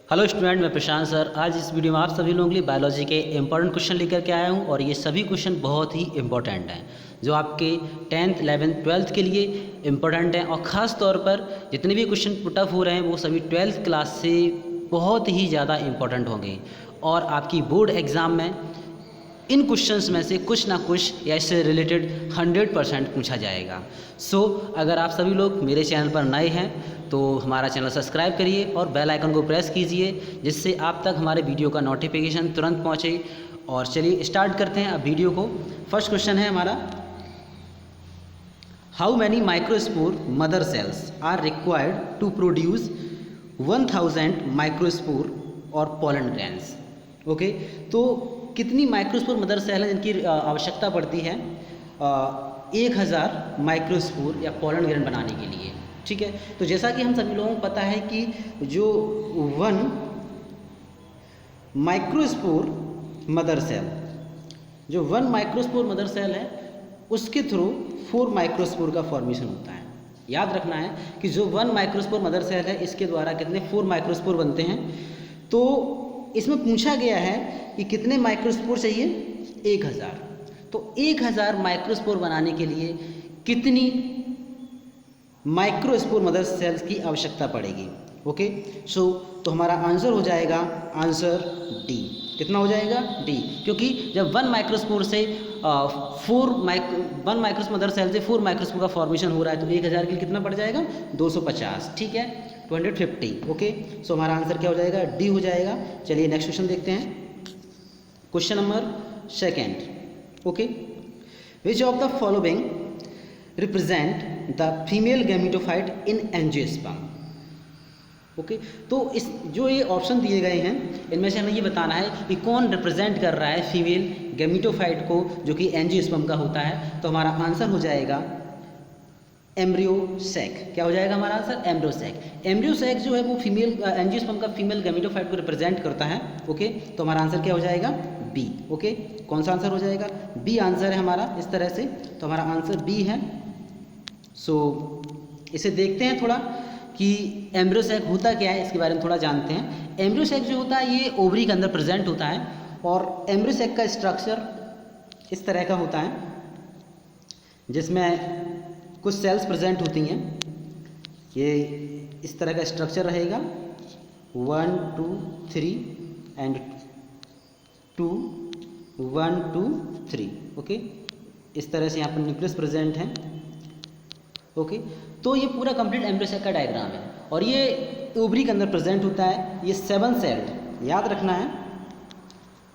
Hello student, मैं प्रशांत sir. आज इस वीडियो में आप सभी लोगों के लिए बायोलॉजी के इंपॉर्टेंट क्वेश्चन लेकर के आया हूं और ये सभी क्वेश्चन बहुत ही इंपॉर्टेंट हैं जो आपके 10th 11th 12th के लिए इंपॉर्टेंट हैं। और ख़ास तौर पर जितने भी क्वेश्चन पुटअप हो रहे हैं वो सभी 12th क्लास से बहुत ही ज़्यादा इंपॉर्टेंट होंगे और आपकी बोर्ड एग्ज़ाम में इन क्वेश्चंस में से कुछ ना कुछ या इससे रिलेटेड 100% पूछा जाएगा। सो अगर आप सभी लोग मेरे चैनल पर नए हैं तो हमारा चैनल सब्सक्राइब करिए और बेल आइकन को प्रेस कीजिए जिससे आप तक हमारे वीडियो का नोटिफिकेशन तुरंत पहुंचे। और चलिए स्टार्ट करते हैं अब वीडियो को। फर्स्ट क्वेश्चन है हमारा, how many microspore mother cells are required to produce 1000 microspore और पोलन ग्रेन्स। ओके, तो कितनी माइक्रोस्पोर मदर सेल है जिनकी आवश्यकता पड़ती है 1000 माइक्रोस्पोर या पोलन ग्रेन बनाने के लिए। ठीक है, तो जैसा कि हम सभी लोगों को पता है कि जो 1 माइक्रोस्पोर मदर सेल जो 1 माइक्रोस्पोर मदर सेल है उसके थ्रू 4 माइक्रोस्पोर का फॉर्मेशन होता है। याद रखना है कि जो 1 माइक्रोस्पोर मदर सेल है इसके द्वारा कितने 4 माइक्रोस्पोर बनते हैं। तो इसमें पूछा गया है कि कितने माइक्रोस्पोर चाहिए, 1000। तो 1000 माइक्रोस्पोर बनाने के लिए कितनी माइक्रोस्पोर मदर सेल्स की आवश्यकता पड़ेगी। ओके, सो तो हमारा आंसर हो जाएगा आंसर डी। कितना हो जाएगा, डी, क्योंकि जब 1 माइक्रोस्पोर से 1 माइक्रोस्पोर मदर सेल से 4 माइक्रोस्पोर का फॉर्मेशन हो रहा है तो 1000 के लिए कितना पड़ जाएगा, 250। ठीक है, 250। ओके, सो हमारा आंसर क्या हो जाएगा, डी हो जाएगा। चलिए नेक्स्ट क्वेश्चन देखते हैं। Question number 2। Okay, which of the following represent the female gametophyte in angiosperm. Okay, तो इस जो ये ऑप्शन दिए गए हैं इनमें से हमें ये बताना है कि कौन रिप्रेजेंट कर रहा है फीमेल गैमेटोफाइट को जो कि एंजियोस्पर्म का होता है। तो हमारा आंसर हो जाएगा एम्ब्रियोसैक। क्या हो जाएगा हमारा आंसर, एम्ब्रियोसैक। एम्ब्रियोसैक जो है वो फीमेल एंजियोस्पर्म का फीमेल गैमेटोफाइट को रिप्रेजेंट करता है। ओके, तो हमारा आंसर क्या हो जाएगा, बी। ओके, कौन सा आंसर हो जाएगा, बी आंसर है हमारा इस तरह से। तो हमारा आंसर बी है। सो इसे देखते हैं थोड़ा कि एम्ब्रियोसैक होता क्या है, इसके बारे में थोड़ा जानते हैं। एम्ब्रियोसैक जो होता है ये ओवरी के अंदर प्रेजेंट होता है और एम्ब्रियोसैक का स्ट्रक्चर इस तरह का होता है जिसमें कुछ सेल्स प्रेजेंट होती हैं। ये इस तरह का स्ट्रक्चर रहेगा, 1 2 3 एंड 2 1 2 3। ओके, इस तरह से यहाँ पर न्यूक्लियस प्रेजेंट है। ओके, तो ये पूरा कंप्लीट एम्ब्रियोसैक का डायग्राम है और ये ओवरी के अंदर प्रेजेंट होता है। ये 7 सेल्ड, याद रखना है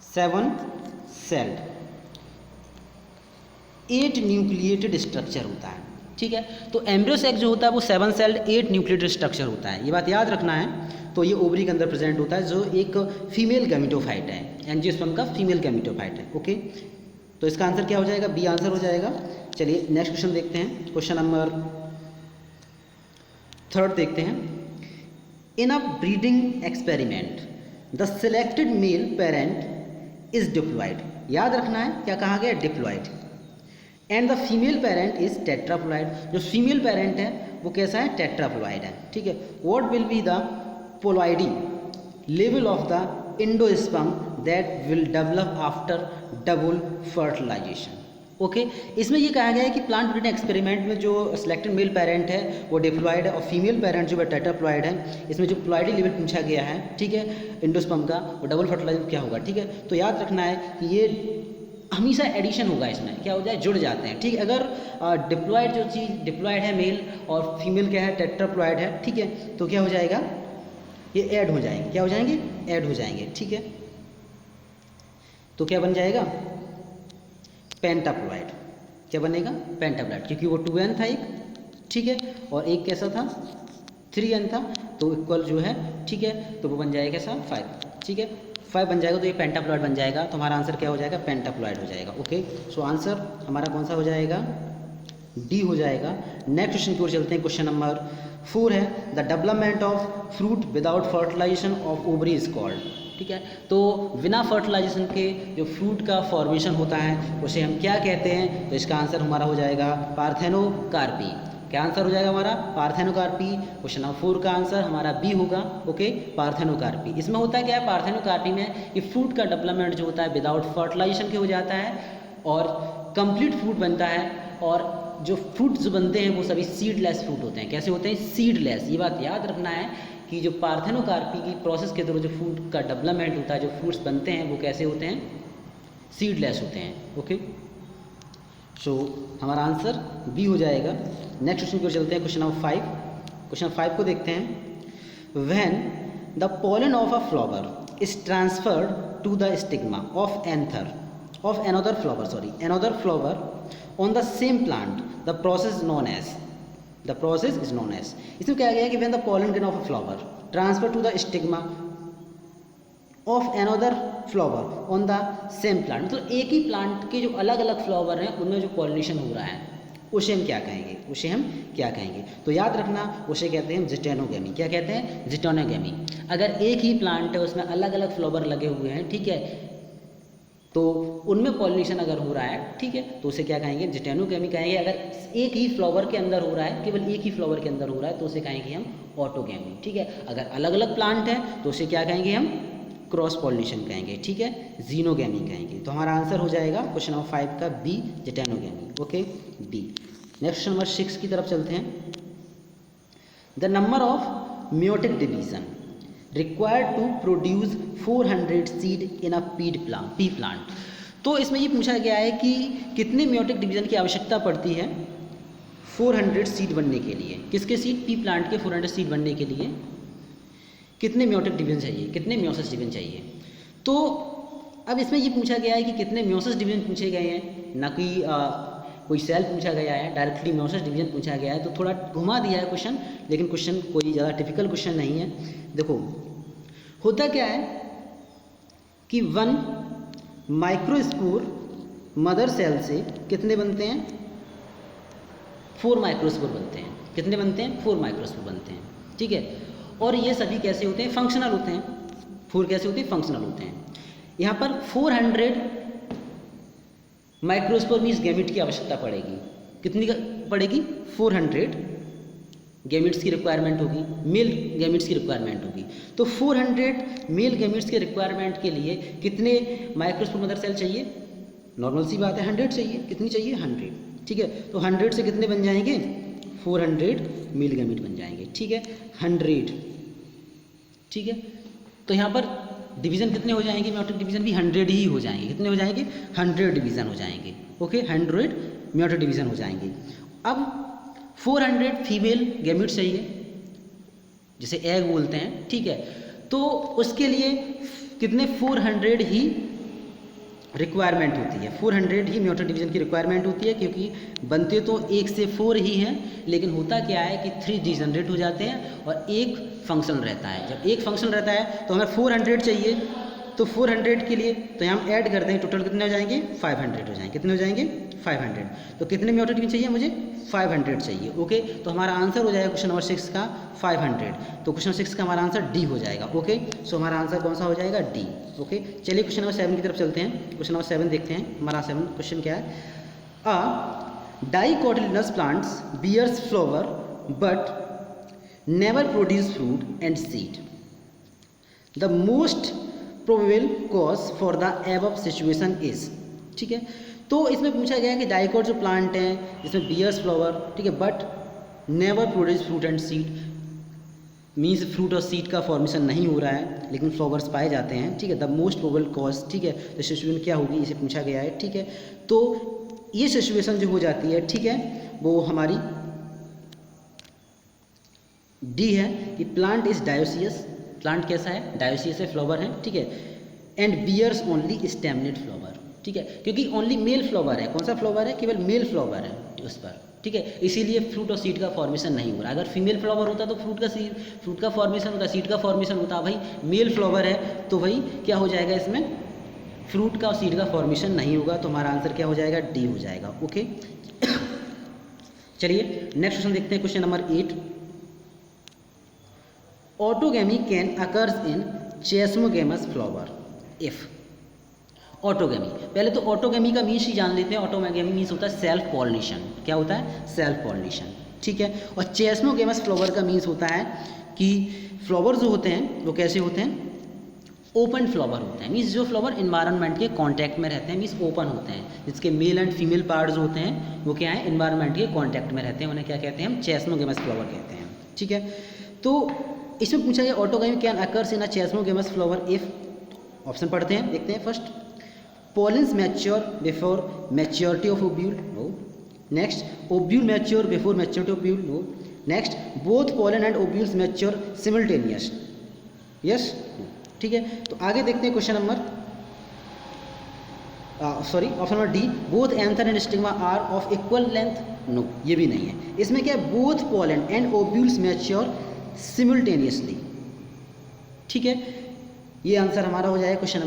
7 सेल्ड 8 न्यूक्लिएटेड स्ट्रक्चर होता है। ठीक है, तो एम्ब्रियोसैक जो होता है वो 7 सेल्ड 8 न्यूक्लिएटेड स्ट्रक्चर होता है, ये बात याद रखना है। तो ये ओवरी के अंदर प्रेजेंट होता है जो एक फीमेल गैमेटोफाइट है, एंजियोस्पर्म का फीमेल गैमेटोफाइट है। ओके, तो इसका आंसर क्या हो जाएगा, बी आंसर हो जाएगा। चलिए नेक्स्ट क्वेश्चन देखते हैं। क्वेश्चन नंबर 3 देखते हैं। In a breeding experiment the selected male parent is diploid. याद रखना है क्या कहा गया, diploid. And the female parent is tetraploid. जो फीमेल पेरेंट है वो कैसा है, टेट्राप्लॉयड है। ठीक है, what will be the ploidy level of the endosperm that will develop after double fertilization. Okay, इसमें ये कहा गया है कि प्लांट ब्रीडिंग एक्सपेरिमेंट में जो सिलेक्टेड मेल पेरेंट है वो डिप्लॉयड है और फीमेल पेरेंट जो है टेट्राप्लॉयड है। इसमें जो प्लॉयडी लेवल पूछा गया है, ठीक है, एंडोस्पर्म का, वो डबल फर्टिलाइजेशन क्या होगा। ठीक है, तो याद रखना है कि ये हमेशा एडिशन होगा, इसमें क्या हो जाए, जुड़ जाते हैं। ठीक है, अगर डिप्लॉयड जो चीज़ डिप्लॉयड है मेल और फीमेल क्या है, टेट्राप्लॉयड है, ठीक है, तो क्या हो जाएगा, ये ऐड हो जाएंगे। क्या हो जाएंगे, ऐड हो जाएंगे। ठीक है, तो क्या बन जाएगा, पेंटाप्लॉयड। क्या बनेगा, पेंटाप्लॉयड, क्योंकि वो 2n था एक, ठीक है, और एक कैसा था, 3n था, तो इक्वल जो है, ठीक है, तो वो बन जाएगा कैसा, 5। ठीक है, 5 बन जाएगा तो ये पेंटाप्लॉयड बन जाएगा। तो हमारा आंसर क्या हो जाएगा, पेंटाप्लॉयड हो जाएगा। ओके, सो आंसर हमारा कौन सा हो जाएगा, डी हो जाएगा। नेक्स्ट क्वेश्चन की ओर चलते हैं। क्वेश्चन नंबर 4 है, the development of fruit without fertilization of ovary is called. ठीक है, तो बिना फर्टिलाइजेशन के जो फ्रूट का फॉर्मेशन होता है उसे हम क्या कहते हैं, तो इसका आंसर हमारा हो जाएगा पार्थेनोकार्पी। क्या आंसर हो जाएगा हमारा? पार्थेनोकार्पी। क्वेश्चन नंबर 4 का आंसर हमारा बी होगा। Okay, parthenocarpy. इसमें होता क्या है पार्थेनोकार्पी में, ये फ्रूट का डेवलपमेंट जो होता है विदाउट फर्टिलाइजेशन के हो जाता है और कंप्लीट फ्रूट बनता है, और जो फ्रूट जो बनते हैं वो सभी सीडलेस फ्रूट होते हैं। कैसे होते हैं? सीडलेस। ये बात याद रखना है कि जो पार्थेनोकार्पी की प्रोसेस के थ्रू जो फ्रूट का डेवलपमेंट होता है, जो फ्रूट्स बनते हैं वो कैसे होते हैं? सीडलेस होते हैं। ओके, सो हमारा आंसर बी हो जाएगा। नेक्स्ट क्वेश्चन को चलते हैं, क्वेश्चन नंबर 5। क्वेश्चन 5 को देखते हैं। When the pollen of a flower is transferred to the stigma of another flower on the same plant, the process is known as इसमें क्या गया कि when the pollen grain of a flower transfer to the stigma of another flower on the same plant, मतलब एक ही plant के जो अलग अलग फ्लावर हैं उनमें जो पॉलिनेशन हो रहा है उसे हम क्या कहेंगे? तो याद रखना, उसे कहते हैं जिटेनोगेमी। क्या कहते हैं? जिटेनोगेमी। अगर एक ही प्लांट है उसमें अलग अलग फ्लावर लगे हुए हैं, ठीक है, तो उनमें पॉलिनेशन अगर हो रहा है, ठीक है, तो उसे क्या कहेंगे? जिटेनोगेमी कहेंगे। अगर एक ही फ्लावर के अंदर हो रहा है, केवल एक ही फ्लावर के अंदर हो रहा है, तो उसे कहेंगे हम ऑटोगेमी। ठीक है, अगर अलग अलग प्लांट है तो उसे क्या कहेंगे? हम क्रॉस पॉलिनेशन कहेंगे। ठीक है, जीनोगेमी कहेंगे। तो हमारा आंसर हो जाएगा क्वेश्चन नंबर 5 का B, xenogamy. Okay, B. Next number 6 की तरफ चलते हैं। The number of meiotic division required to produce 400 seed in a pea plant. तो इसमें ये पूछा गया है कि कितने म्योटिक डिवीजन की आवश्यकता पड़ती है 400 सीड बनने के लिए। किसके सीड? पी प्लांट के 400 सीड बनने के लिए कितने म्योटिक डिवीजन चाहिए, कितने म्योसिस डिवीजन चाहिए? तो अब इसमें ये पूछा गया है कि कितने म्योसिस डिवीजन पूछे गए हैं, ना कि कोई सेल पूछा गया है, डायरेक्टली म्योसिस डिवीजन पूछा गया है। तो थोड़ा घुमा दिया है क्वेश्चन, लेकिन क्वेश्चन कोई ज़्यादा टिपिकल क्वेश्चन नहीं है। देखो होता क्या है कि 1 माइक्रोस्पोर मदर सेल से कितने बनते हैं? 4 माइक्रोस्पोर बनते हैं। कितने बनते हैं? 4 माइक्रोस्पोर बनते हैं। ठीक है, और ये सभी कैसे होते हैं? फंक्शनल होते हैं। 4 कैसे होते हैं? फंक्शनल होते हैं। यहाँ पर 400 माइक्रोस्पोर मीन्स गैमिट की आवश्यकता पड़ेगी। कितनी पड़ेगी? 400 गैमिट्स की रिक्वायरमेंट होगी, मेल गैमिट्स की रिक्वायरमेंट होगी। तो 400 मेल गैमिट्स के रिक्वायरमेंट के लिए कितने माइक्रोस्पोर मदर सेल चाहिए? नॉर्मल सी बात है, 100 चाहिए। कितनी चाहिए? 100। ठीक है, तो 100 से कितने बन जाएंगे? 400 मेल गैमिट बन जाएंगे। ठीक है, 100। ठीक है, तो यहाँ पर डिवीज़न कितने हो जाएंगे? म्योटिक डिवीज़न भी 100 ही हो जाएंगे। कितने हो जाएंगे? 100 डिवीज़न हो जाएंगे। ओके, 100 म्योटिक डिवीज़न हो जाएंगे। अब 400 फीमेल गैमिट्स चाहिए, जिसे एग बोलते हैं। ठीक है, तो उसके लिए कितने? 400 ही रिक्वायरमेंट होती है। 400 ही म्योटिक डिवीज़न की रिक्वायरमेंट होती है, क्योंकि बनते तो 1 से 4 ही हैं, लेकिन होता क्या है कि 3 डिजनरेट हो जाते हैं और एक फंक्शन रहता है। जब एक फंक्शन रहता है तो हमें 400 चाहिए, तो 400 के लिए तो हम ऐड करते हैं, टोटल कितने हो जाएंगे? 500 हो जाएंगे। कितने हो जाएंगे? 500। तो कितने म्योटिक डिवीज़न चाहिए मुझे? 500 चाहिए। ओके, तो हमारा आंसर हो जाएगा क्वेश्चन नंबर 6 का 500। तो क्वेश्चन 6 का हमारा आंसर डी हो जाएगा। ओके, सो हमारा आंसर कौन सा हो जाएगा? डी। ओके, चलिए क्वेश्चन नंबर 7 की तरफ चलते हैं। क्वेश्चन नंबर 7 देखते हैं। हमारा 7 क्वेश्चन क्या है? A dicotyledonous plants bears flower but never produce fruit and seed. The most probable cause for the above situation is। ठीक है, तो इसमें पूछा गया है कि डाइकोट जो प्लांट है इसमें बियर्स फ्लावर, ठीक है, but never produce fruit and seed, means fruit और सीड का फॉर्मेशन नहीं हो रहा है, लेकिन फ्लावर्स पाए जाते हैं। ठीक है, द मोस्ट प्रोबेबल कॉज। ठीक है, तो सिचुएशन क्या होगी इसे पूछा गया है। ठीक है, तो ये सिचुएशन जो हो जाती है, ठीक है, वो हमारी डी है कि प्लांट इज डायोसियस। प्लांट कैसा है? डायोसियस है, फ्लावर है। ठीक है, एंड बियर्स ओनली स्टेमनेट फ्लावर। ठीक है, क्योंकि ओनली मेल फ्लावर है। कौन सा फ्लावर है? केवल मेल फ्लावर है उस पर। ठीक है, इसीलिए फ्रूट और सीड का फॉर्मेशन नहीं हो रहा। अगर फीमेल फ्लावर होता तो फ्रूट का फॉर्मेशन होता, सीड का फॉर्मेशन होता। भाई मेल फ्लावर है तो भाई क्या हो जाएगा? इसमें फ्रूट का और सीड का फॉर्मेशन नहीं होगा। तो हमारा आंसर क्या हो जाएगा? डी हो जाएगा। ओके, चलिए नेक्स्ट क्वेश्चन देखते हैं। Question number 8। Autogamy can occurs in chasmogamous flower if. Autogamy, पहले तो ऑटोगेमी का मीन्स ही जान लेते हैं। ऑटोगेमी मीन्स होता है सेल्फ पॉलिनेशन। क्या होता है? Self pollination. ठीक है। और चेस्नोगेमस फ्लावर का मीन्स होता है कि फ्लावर जो होते हैं वो कैसे होते हैं, ओपन फ्लावर होते हैं, मीन्स जो फ्लावर इन्वायरमेंट के कांटेक्ट में रहते हैं, मीन्स ओपन होते हैं, जिसके मेल एंड फीमेल पार्ट्स होते हैं वो क्या है, इन्वायरमेंट के कांटेक्ट में रहते हैं, उन्हें क्या कहते हैं, हम चेस्नोगेमस फ्लावर कहते हैं। ठीक है, तो इसमें पूछा गया autogamy can occurs in a chasmogamous flower if, option पढ़ते हैं, देखते हैं। First, pollens mature before maturity of ovule, no. Next, ovule mature before maturity of ovule, no. Next, both pollen and ovules mature simultaneous, yes. ठीक है, तो आगे देखते हैं question number option number D, both anther and stigma are of equal length, no, ये भी नहीं है। इसमें क्या है, both pollen and ovules mature simultaneously. ठीक है, ये आंसर हमारा हो जाएगा क्वेश्चन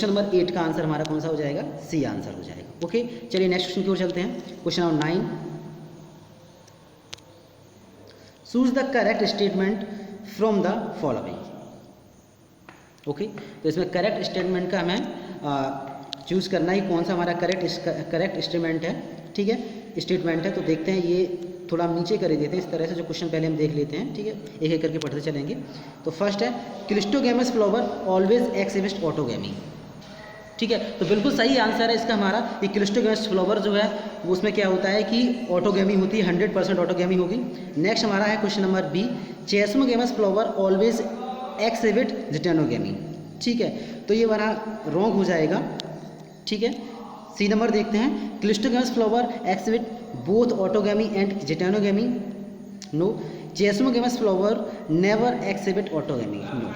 नंबर 8 का आंसर हमारा कौन सा हो जाएगा, सी आंसर हो जाएगा। ओके, चलिए नेक्स्ट क्वेश्चन की ओर चलते हैं। Question number 9, choose the correct statement from the following. Okay, तो इसमें करेक्ट स्टेटमेंट का हमें चूज़ करना ही कौन सा हमारा करेक्ट स्टेटमेंट है। ठीक है, स्टेटमेंट है, तो देखते हैं, ये थोड़ा हम नीचे कर ही देते हैं, इस तरह से जो क्वेश्चन पहले हम देख लेते हैं। ठीक है, एक एक करके पढ़ते चलेंगे। तो फर्स्ट है, cleistogamous flower always exhibit autogamy. ठीक है, तो बिल्कुल सही आंसर है इसका हमारा, ये क्लिस्टोगेमस फ्लावर जो है वो उसमें क्या होता है कि ऑटोगैमी होती है, 100% ऑटोगैमी होगी। नेक्स्ट हमारा है question number B, chasmogamous flower always exhibit geitonogamy. ठीक है, तो ये हमारा रॉन्ग हो जाएगा। ठीक है, सी नंबर देखते हैं, cleistogamous flower exhibit both autogamy and geitonogamy, no. Chasmogamous flower never exhibit autogamy, no.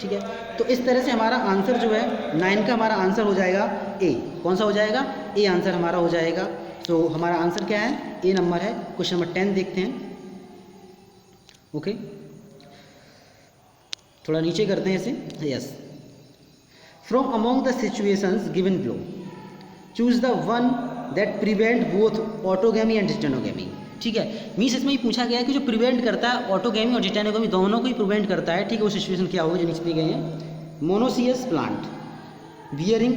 ठीक है, तो इस तरह से हमारा आंसर जो है 9 का हमारा आंसर हो जाएगा ए। कौन सा हो जाएगा, ए आंसर हमारा हो जाएगा। तो हमारा आंसर क्या है, ए नंबर है। क्वेश्चन नंबर 10 देखते हैं। ओके, थोड़ा नीचे करते हैं इसे, yes. From among the situations given below choose the one that prevent both autogamy and geitonogamy. ठीक है, मीन्स इसमें ये पूछा गया है कि जो प्रिवेंट करता है ऑटोगैमी और जिटेनोगैमी दोनों को ही प्रिवेंट करता है। ठीक है, वो सिचुएशन क्या होगी जो नीचे दी गई है, monoecious plant bearing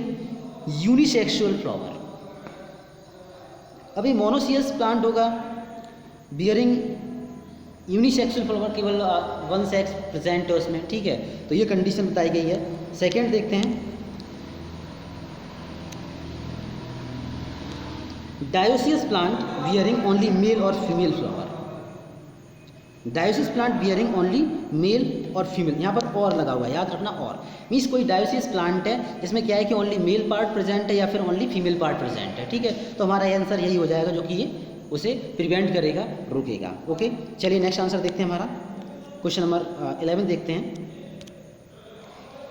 unisexual flower. अभी मोनोसियस प्लांट होगा बियरिंग यूनिसेक्सुअल फ्लावर, केवल वन सेक्स प्रेजेंट है उसमें। ठीक है, तो ये कंडीशन बताई गई है। सेकेंड देखते हैं, dioecious plant bearing only male और female flower. Dioecious plant bearing only male और फीमेल, यहाँ पर और लगा हुआ है, याद रखना। और मीन्स कोई डायोसियस प्लांट है जिसमें क्या है कि ओनली मेल पार्ट प्रेजेंट है या फिर ओनली फीमेल पार्ट प्रेजेंट है। ठीक है, तो हमारा आंसर यही हो जाएगा जो कि ये उसे प्रिवेंट करेगा, रोकेगा। ओके, चलिए नेक्स्ट आंसर देखते हैं हमारा। क्वेश्चन नंबर 11 देखते हैं।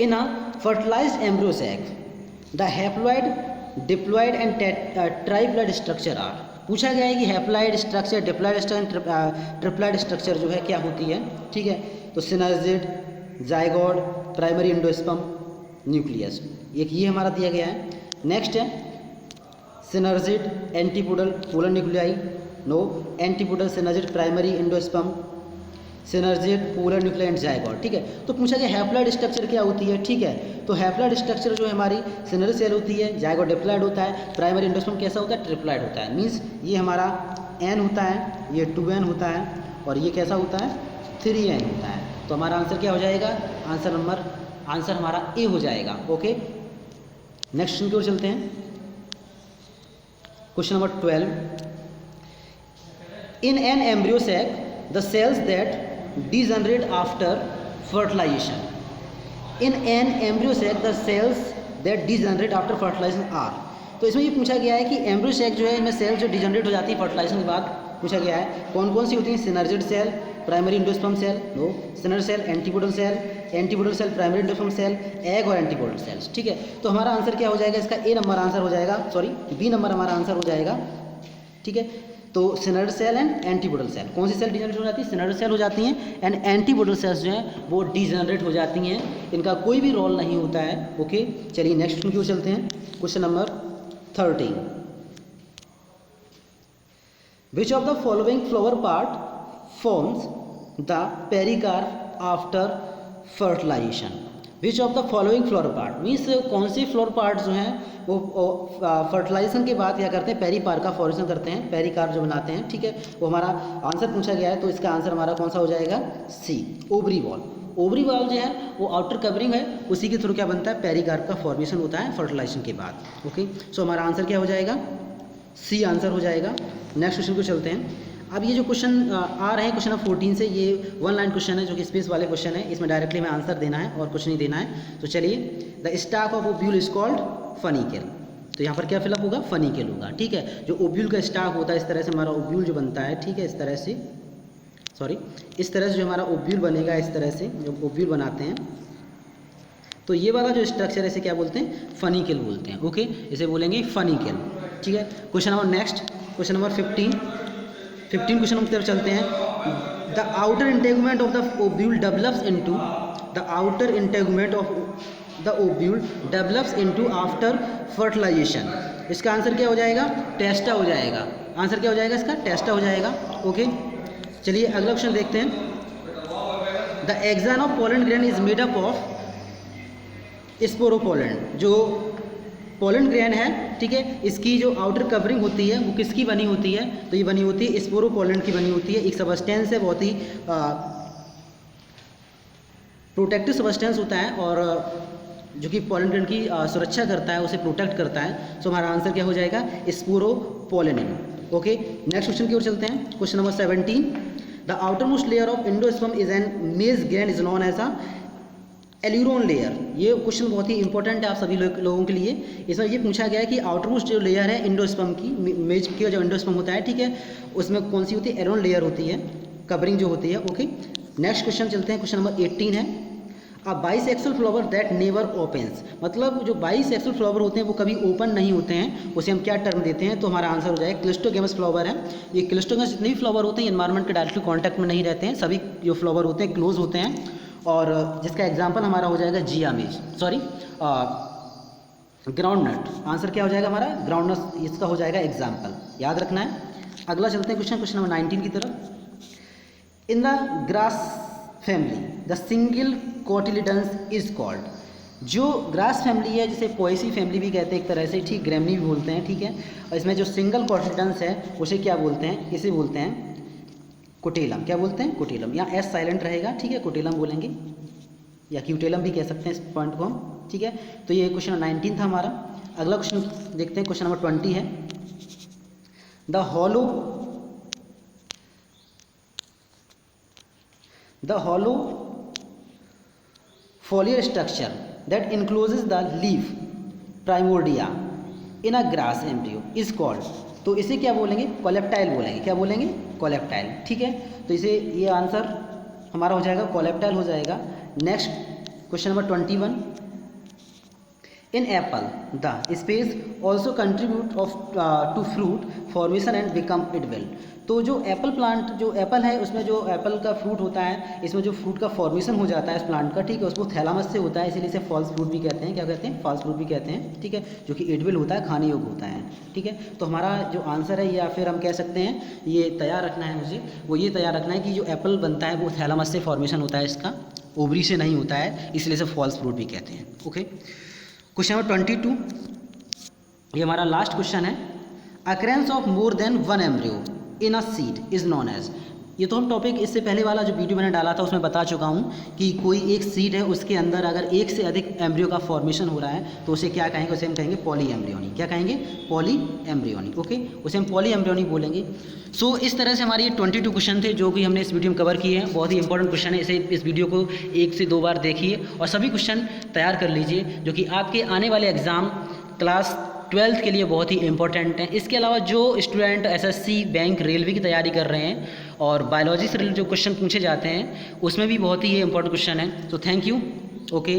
In a fertilized embryo sac the haploid, diploid and triploid structure are. पूछा गया है कि haploid structure, diploid structure, triploid structure जो है क्या होती है। ठीक है, तो synergid, zygote, primary endosperm, nucleus, एक ये हमारा दिया गया है। नेक्स्ट है synergid, antipodal, polar nuclei, no. Antipodal, synergid, primary endosperm, synergid, polar nuclei and zygote. ठीक है, तो पूछा गया हैप्लॉइड स्ट्रक्चर क्या होती है। ठीक है, तो हैप्लॉइड स्ट्रक्चर जो है हमारी सिनर्जिड सेल होती है, जाइगोट डिप्लॉइड होता है, प्राइमरी एंडोस्पर्म कैसा होता है, ट्रिप्लॉइड होता है। मीन्स ये हमारा n होता है, ये 2n होता है, और ये कैसा होता है, 3n होता है। तो हमारा आंसर क्या हो जाएगा, आंसर हमारा ए हो जाएगा। ओके, नेक्स्ट क्वेश्चन की ओर चलते हैं। Question number 12, in an embryo sac the cells that degenerate after fertilization. In an embryo sac the cells that degenerate after fertilization are. तो इसमें ये पूछा गया है कि एम्ब्रियो सैक जो है इनमें सेल जो डिजनरेट हो जाती है फर्टिलाइजेशन के बाद, पूछा गया है कौन कौन सी होती है। Synergid cell, primary endosperm cell, no. Synergid cell, antipodal cell, primary endosperm cell, egg और एंटीपोडल सेल्स। ठीक है, तो हमारा आंसर क्या हो जाएगा, इसका ए नंबर आंसर हो जाएगा, सॉरी बी नंबर हमारा आंसर हो जाएगा। ठीक है, तो synergid cell and antipodal cell, कौन सी सेल डिजनरेट हो जाती है, सिनर्जिड सेल हो जाती हैं, एंड एंटीपोडल सेल्स जो हैं वो डिजनरेट हो जाती हैं, इनका कोई भी रोल नहीं होता है। ओके, चलिए नेक्स्ट क्वेश्चन की ओर चलते हैं। Question number 13, which of the following flower part forms the pericarp after fertilization. Which of the following flower part, means कौन सी फ्लोर पार्ट जो हैं वो फर्टिलाइजेशन के बाद क्या करते हैं, पेरीकार्प का फॉर्मेशन करते हैं, पेरीकार्प जो बनाते हैं, ठीक है। वो हमारा आंसर पूछा गया है, तो इसका आंसर हमारा कौन सा हो जाएगा, सी, ओवरी वॉल। ओवरी वॉल जो है वो आउटर कवरिंग है, उसी के थ्रू क्या बनता है, पेरीकार्प का फॉर्मेशन होता है फर्टिलाइजेशन के बाद। ओके, सो हमारा आंसर क्या हो जाएगा, सी आंसर हो जाएगा। नेक्स्ट क्वेश्चन को चलते हैं। अब ये जो क्वेश्चन आ रहे हैं क्वेश्चन नंबर 14 से, ये 1 लाइन क्वेश्चन है जो कि स्पेस वाले क्वेश्चन है, इसमें डायरेक्टली हमें आंसर देना है और कुछ नहीं देना है। तो चलिए, the stalk of ovule is called funicle, तो यहाँ पर क्या फिलअप होगा, फनीकल होगा, ठीक है। जो ओव्यूल का स्टाक होता है, इस तरह से हमारा ओव्यूल जो बनता है, ठीक है, इस तरह से, सॉरी, इस तरह से जो हमारा ओव्यूल बनेगा, इस तरह से जो ओव्यूल बनाते हैं, तो ये वाला जो स्ट्रक्चर है इसे क्या बोलते हैं, फनीकल बोलते हैं। ओके, इसे बोलेंगे फनीकल, ठीक है। Question number next, question number 15 question की तरफ चलते हैं। The outer integument of the ovule develops into, the outer integument of the ovule develops into after fertilization, इसका आंसर क्या हो जाएगा, टेस्टा हो जाएगा। आंसर क्या हो जाएगा इसका, टेस्टा हो जाएगा। ओके, चलिए अगला क्वेश्चन देखते हैं। The exine of pollen grain is made up of sporopollenin, जो पोलन ग्रेन है, ठीक है, इसकी जो आउटर कवरिंग होती है वो किसकी बनी होती है, तो ये बनी होती है स्पोरोपोलन की बनी होती है। एक सबस्टेंस है, बहुत ही प्रोटेक्टिव सबस्टेंस होता है, और जो कि पोलन ग्रेन की सुरक्षा करता है, उसे प्रोटेक्ट करता है। सो हमारा आंसर क्या हो जाएगा, स्पोरोपोलेनिन। ओके, नेक्स्ट क्वेश्चन की ओर चलते हैं। Question number 17, the outermost layer of endosperm is in maize grain is known as a aleurone layer. ये क्वेश्चन बहुत ही इंपॉर्टेंट है आप सभी लोगों के लिए। इसमें ये पूछा गया है कि आउटर मोस्ट जो लेयर है एंडोस्पर्म की, मेज के जो एंडोस्पर्म होता है, ठीक है, उसमें कौन सी होती है, एल्यूरोन लेयर होती है, कवरिंग जो होती है। ओके, नेक्स्ट क्वेश्चन चलते हैं। क्वेश्चन नंबर 18 है, a bisexual flower that never opens, मतलब जो बाइसेक्सुअल फ्लावर होते हैं वो कभी ओपन नहीं होते हैं, उसे हम क्या टर्म देते हैं, तो हमारा आंसर हो जाएगा क्लिस्टोगेमस फ्लावर है। ये क्लिस्टोगेमस जितने भी फ्लावर होते हैं एनवायरनमेंट के डायरेक्टली कॉन्टैक्ट में नहीं रहते हैं, सभी जो फ्लावर होते हैं क्लोज होते हैं, और जिसका एग्जाम्पल हमारा हो जाएगा जियामेज, सॉरी ग्राउंडनट। आंसर क्या हो जाएगा हमारा, ग्राउंडनट, इसका हो जाएगा एग्जाम्पल, याद रखना है। अगला चलते हैं क्वेश्चन नंबर 19 की तरफ। In the grass family the single cotyledons is called, जो ग्रास फैमिली है जिसे पोएसी फैमिली भी कहते हैं एक तरह से, ठीक, ग्रेमनी भी बोलते हैं, ठीक है, और इसमें जो सिंगल कोटिलिडन्स है उसे क्या बोलते हैं, इसे बोलते हैं कोटेलम। क्या बोलते हैं, कोटेलम, या एस साइलेंट रहेगा, ठीक है, कोटेलम बोलेंगे, या क्यूटेलम भी कह सकते हैं इस पॉइंट को हम, ठीक है। तो ये क्वेश्चन 19 था हमारा। अगला क्वेश्चन देखते हैं, क्वेश्चन नंबर 20 है। The hollow foliar structure that encloses the leaf primordia in a grass embryo is called, तो इसे क्या बोलेंगे, कोलेप्टाइल बोलेंगे। क्या बोलेंगे, कोलेप्टाइल, ठीक है। तो इसे, ये आंसर हमारा हो जाएगा कोलेप्टाइल हो जाएगा। Next question number 21, in apple the space also contribute of to fruit formation and become edible, तो जो एप्पल प्लांट, जो एप्पल है उसमें जो एप्पल का फ्रूट होता है, इसमें जो फ्रूट का फॉर्मेशन हो जाता है इस प्लांट का, ठीक है, उसको थैलामस से होता है, इसीलिए इसे फॉल्स फ्रूट भी कहते हैं। क्या कहते हैं, फॉल्स फ्रूट भी कहते हैं, ठीक है, जो कि एडिबल होता है, खाने योग्य होता है, ठीक है। तो हमारा जो आंसर है, या फिर हम कह सकते हैं, ये तैयार रखना है मुझे, वो ये तैयार रखना है कि जो एप्पल बनता है वो थैलामस से फॉर्मेशन होता है इसका, ओवरी से नहीं होता है, इसलिए इसे फॉल्स फ्रूट भी कहते हैं। ओके, क्वेश्चन नंबर 22, ये हमारा लास्ट क्वेश्चन है। Occurrence of more than one embryo in a seed is known as, ये तो हम टॉपिक इससे पहले वाला जो वीडियो मैंने डाला था उसमें बता चुका हूँ कि कोई एक सीड है, उसके अंदर अगर एक से अधिक एम्ब्रियो का फॉर्मेशन हो रहा है तो उसे क्या कहेंगे, उसे हम कहेंगे पॉली एम्ब्रियोनी। क्या कहेंगे, पॉली एम्ब्रियोनी। ओके, उसे हम पॉली एम्ब्रियोनी बोलेंगे। सो इस तरह से हमारे ये 22 क्वेश्चन थे जो कि हमने इस वीडियो में कवर किए हैं। बहुत ही इंपॉर्टेंट क्वेश्चन है, इसे इस वीडियो को 1 से 2 बार देखिए और सभी क्वेश्चन तैयार कर लीजिए, जो कि आपके आने वाले एग्ज़ाम क्लास 12th के लिए बहुत ही इंपॉर्टेंट हैं। इसके अलावा जो स्टूडेंट एसएससी, बैंक, रेलवे की तैयारी कर रहे हैं और बायोलॉजी से रिलेटेड जो क्वेश्चन पूछे जाते हैं उसमें भी बहुत ही ये इंपॉर्टेंट क्वेश्चन है। तो थैंक यू। ओके।